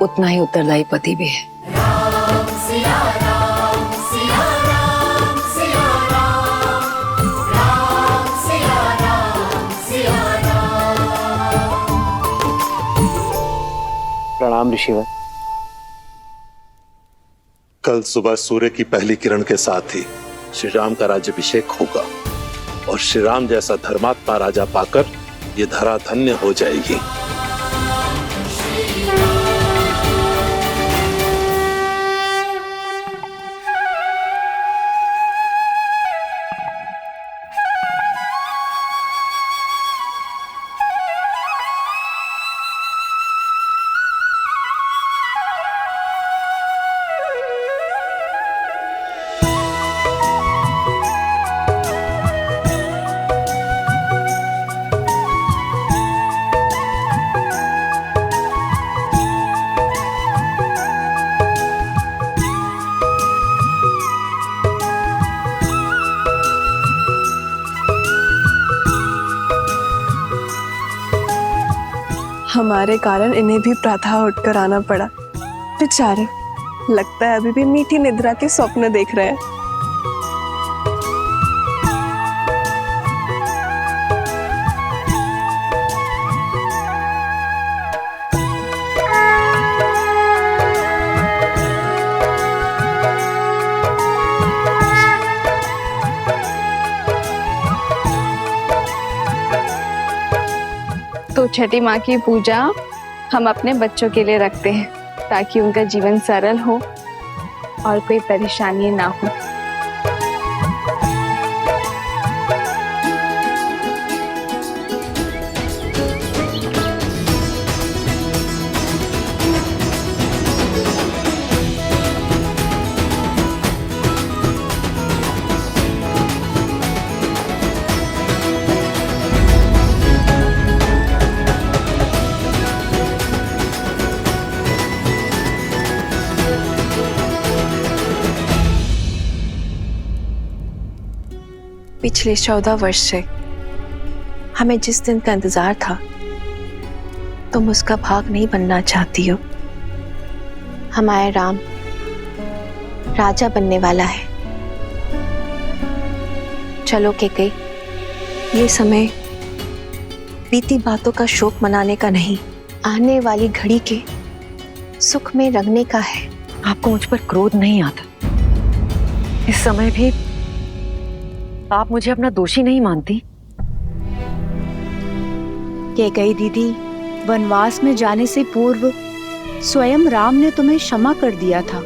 उतना ही उत्तरदायी पति भी है। राम सिया राम सिया राम सिया राम, राम सिया राम सिया राम। प्रणाम ऋषिवर। कल सुबह सूर्य की पहली किरण के साथ ही श्री राम का राज्याभिषेक होगा और श्री राम जैसा धर्मात्मा राजा पाकर ये धरा धन्य हो जाएगी। हमारे कारण इन्हें भी प्रातः उठकर आना पड़ा। बेचारे, लगता है अभी भी मीठी निद्रा के स्वप्न देख रहे हैं। तो छठी माँ की पूजा हम अपने बच्चों के लिए रखते हैं ताकि उनका जीवन सरल हो और कोई परेशानी ना हो। पिछले 14 वर्ष से हमें जिस दिन का इंतजार था, तुम उसका भाग नहीं बनना चाहती हो। हमारा राम राजा बनने वाला है। चलो कैकेयी, ये समय बीती बातों का शोक मनाने का नहीं, आने वाली घड़ी के सुख में रंगने का है। आपको मुझ पर क्रोध नहीं आता? इस समय भी आप मुझे अपना दोषी नहीं मानती? कैकेयी दीदी, वनवास में जाने से पूर्व स्वयं राम ने तुम्हें क्षमा कर दिया था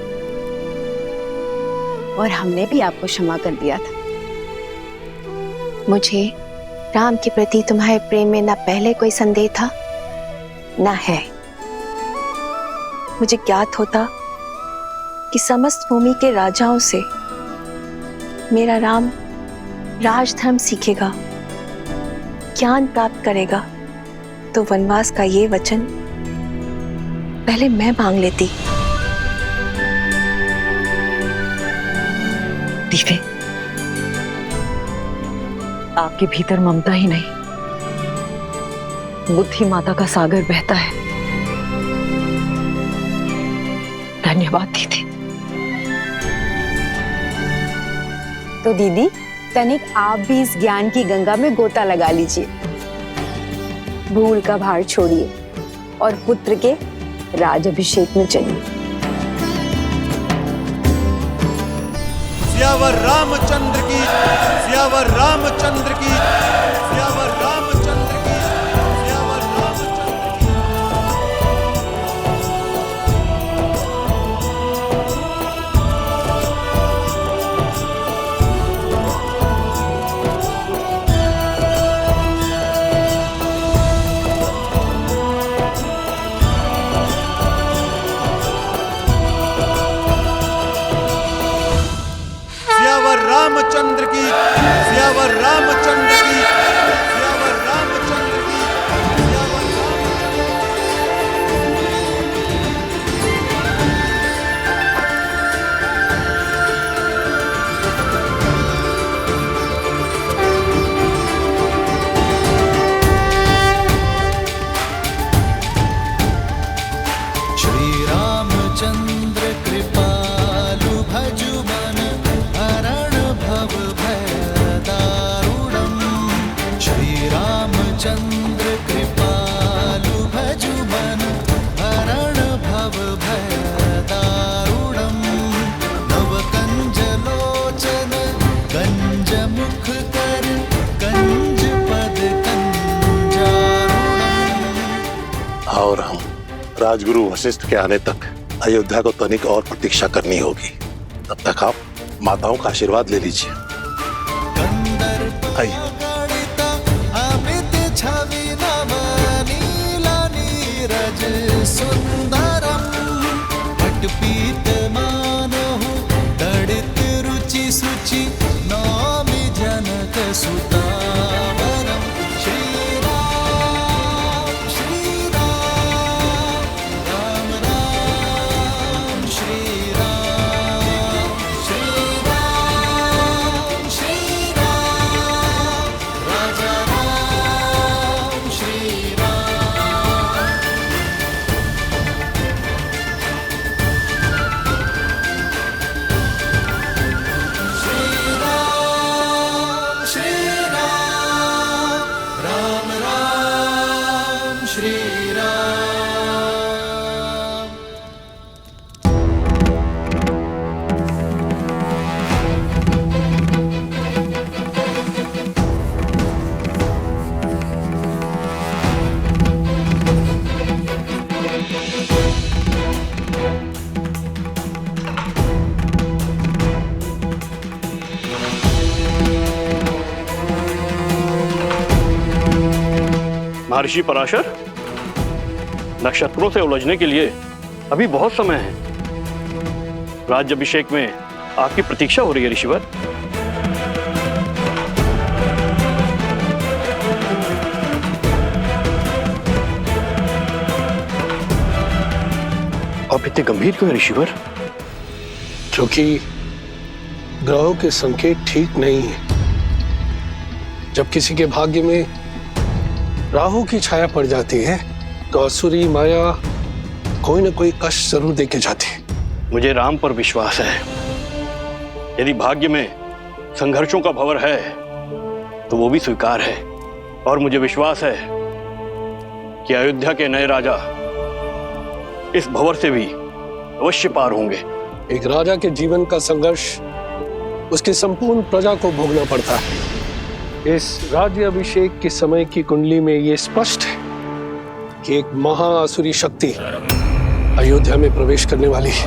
और हमने भी आपको क्षमा कर दिया था। मुझे राम के प्रति तुम्हारे प्रेम में न पहले कोई संदेह था न है। मुझे ज्ञात होता कि समस्त भूमि के राजाओं से मेरा राम राजधर्म सीखेगा, ज्ञान प्राप्त करेगा, तो वनवास का ये वचन पहले मैं मांग लेती। दीवे, आपके भीतर ममता ही नहीं, बुद्धि माता का सागर बहता है। धन्यवाद दीदी। तो दीदी, तनिक आप भी इस ज्ञान की गंगा में गोता लगा लीजिए। भूल का भार छोड़िए और पुत्र के राजाभिषेक में चलिए। सियावर रामचंद्र की, सियावर रामचंद्र की, सियावर रामचंद्र की, सियावर रामचंद्र की। सियावर रामचंद्र की, सियावर रामचंद्र की, सियावर रामचंद्र की, सियावर श्री रामचंद्र कृपालु भजु मन हरण भव भय दारुणम्। श्री रामचंद्र कृपालु भजु मन हरण भव भय दारुणम्। नव कंज लोचन कंज मुख कर कंज पद कंजारुणम्। और हम राजगुरु वशिष्ठ के आने तक अयोध्या को तनिक और प्रतीक्षा करनी होगी। तब तक आप माताओं का आशीर्वाद ले लीजिए। आइए। अमित छवि नव नीला नीरज सुंदरम। पटपीत मानहु तड़ित रुचि सुचि नौमि जनक सुतावरम। श्री राम श्री राम, राम राम श्री राम, श्री राम श्री राम, राजा राम श्री राम। महर्षि पराशर, नक्षत्रों से उलझने के लिए अभी बहुत समय है। राज्याभिषेक में आपकी प्रतीक्षा हो रही है ऋषिवर। आप इतने गंभीर क्यों हैं ऋषिवर? क्योंकि ग्रहों के संकेत ठीक नहीं है। जब किसी के भाग्य में राहु की छाया पड़ जाती है तो असुरी माया कोई ना कोई कष्ट जरूर देके जाती है। मुझे राम पर विश्वास है। यदि भाग्य में संघर्षों का भंवर है तो वो भी स्वीकार है, और मुझे विश्वास है कि अयोध्या के नए राजा इस भंवर से भी अवश्य पार होंगे। एक राजा के जीवन का संघर्ष उसकी संपूर्ण प्रजा को भोगना पड़ता है। इस राज्याभिषेक के समय की कुंडली में ये स्पष्ट है कि एक महाअसुरी शक्ति अयोध्या में प्रवेश करने वाली है।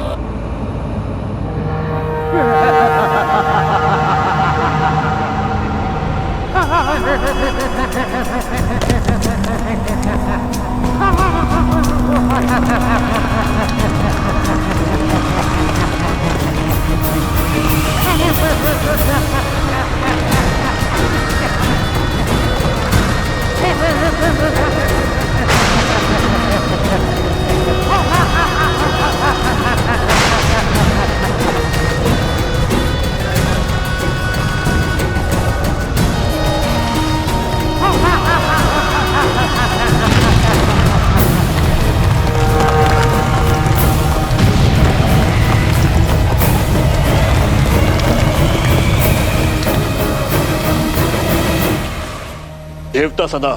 देवता सदा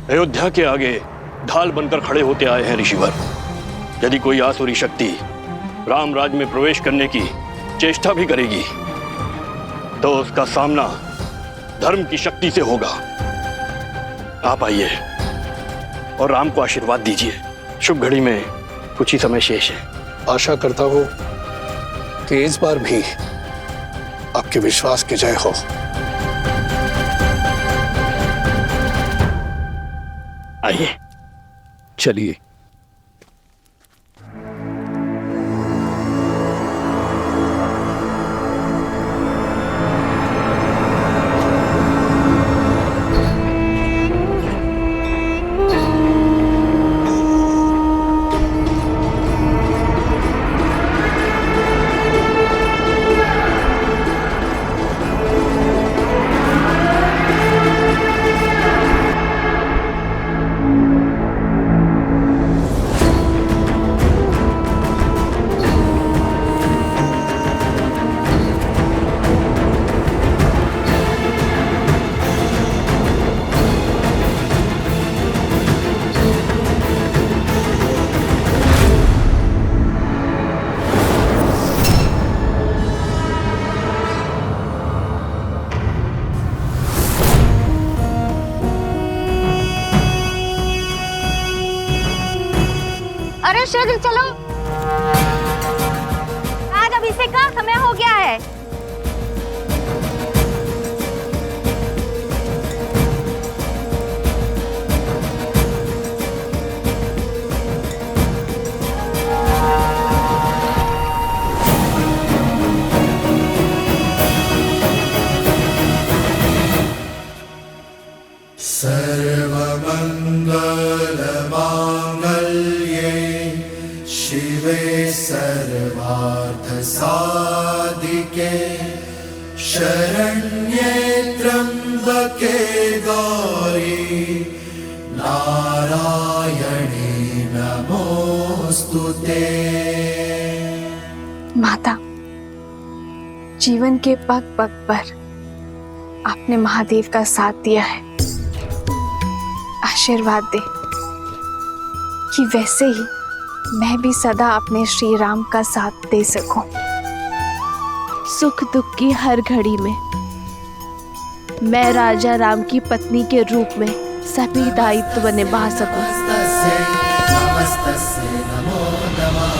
अयोध्या के आगे ढाल बनकर खड़े होते आए हैं ऋषिवर। यदि कोई आसुरी शक्ति राम राज में प्रवेश करने की चेष्टा भी करेगी तो उसका सामना धर्म की शक्ति से होगा। आप आइए और राम को आशीर्वाद दीजिए। शुभ घड़ी में कुछ ही समय शेष है। आशा करता हूं कि इस बार भी आपके विश्वास की जय हो। आइए, चलिए। अरे शीघ्र चलो, आज अभिषेक का समय हो गया है। सर्वमंगलमांगल्ये शिवे सर्वार्थसाधिके शरण्ये त्र्यंबके गौरी नारायणी नमोस्तुते। माता, जीवन के पग पग पर आपने महादेव का साथ दिया है। आशीर्वाद दे कि वैसे ही मैं भी सदा अपने श्री राम का साथ दे सकूं। सुख दुख की हर घड़ी में मैं राजा राम की पत्नी के रूप में सभी दायित्व निभा सकूं। नमस्तस्यै नमो नमः।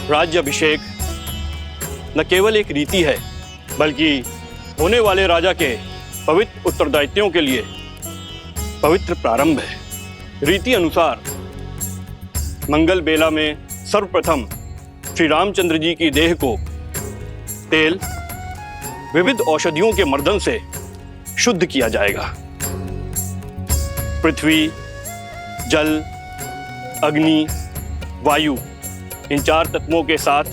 राज्याभिषेक न केवल एक रीति है, बल्कि होने वाले राजा के पवित्र उत्तरदायित्वों के लिए पवित्र प्रारंभ है। रीति अनुसार मंगल बेला में सर्वप्रथम श्री रामचंद्र जी की देह को तेल, विविध औषधियों के मर्दन से शुद्ध किया जाएगा। पृथ्वी, जल, अग्नि, वायु, इन 4 तत्वों के साथ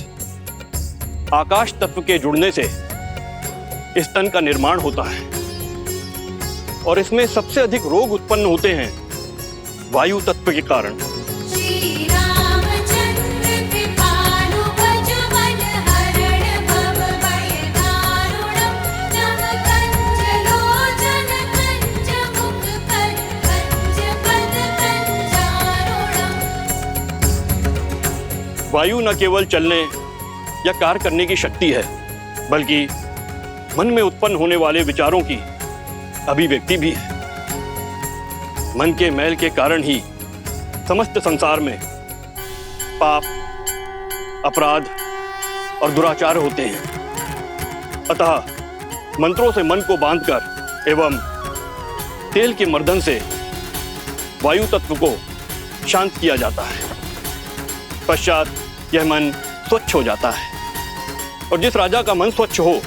आकाश तत्व के जुड़ने से इस तन का निर्माण होता है और इसमें सबसे अधिक रोग उत्पन्न होते हैं वायु तत्व के कारण। वायु न केवल चलने या कार्य करने की शक्ति है, बल्कि मन में उत्पन्न होने वाले विचारों की अभिव्यक्ति भी है। मन के मैल के कारण ही समस्त संसार में पाप, अपराध और दुराचार होते हैं। अतः मंत्रों से मन को बांधकर एवं तेल के मर्दन से वायु तत्व को शांत किया जाता है। पश्चात यह मन स्वच्छ हो जाता है और जिस राजा का मन स्वच्छ हो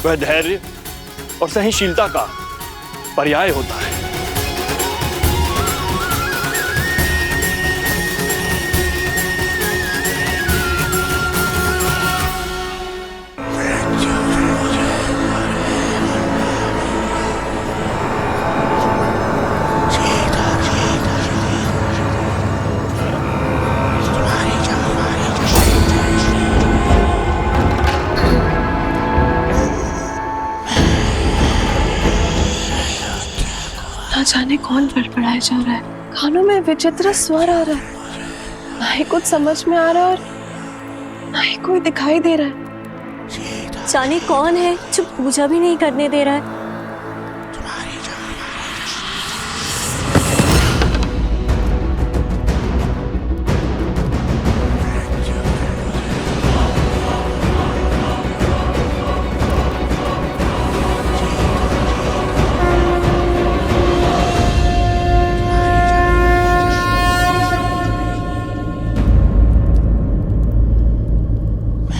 वह धैर्य और सहनशीलता का पर्याय होता है। ना जाने कौन बड़बड़ाया जा रहा है, कानों में विचित्र स्वर आ रहा है, ना ही कुछ समझ में आ रहा और ना ही कोई दिखाई दे रहा है। जाने कौन है जो पूजा भी नहीं करने दे रहा है।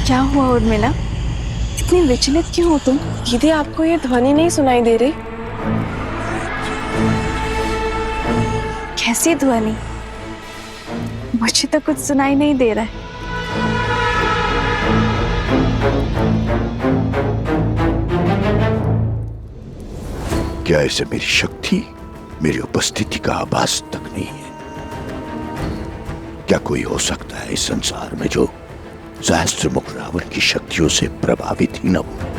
क्या हुआ उर्मिला, इतनी विचलित क्यों हो तुम? दीदी, आपको ये ध्वनि नहीं सुनाई दे रही? कैसी ध्वनि? मुझे तो कुछ सुनाई नहीं दे रहा है। क्या ऐसे मेरी शक्ति, मेरी उपस्थिति का आभास तक नहीं है? क्या कोई हो सकता है इस संसार में जो सहस्त्र मुख रावण की शक्तियों से प्रभावित ही न हो?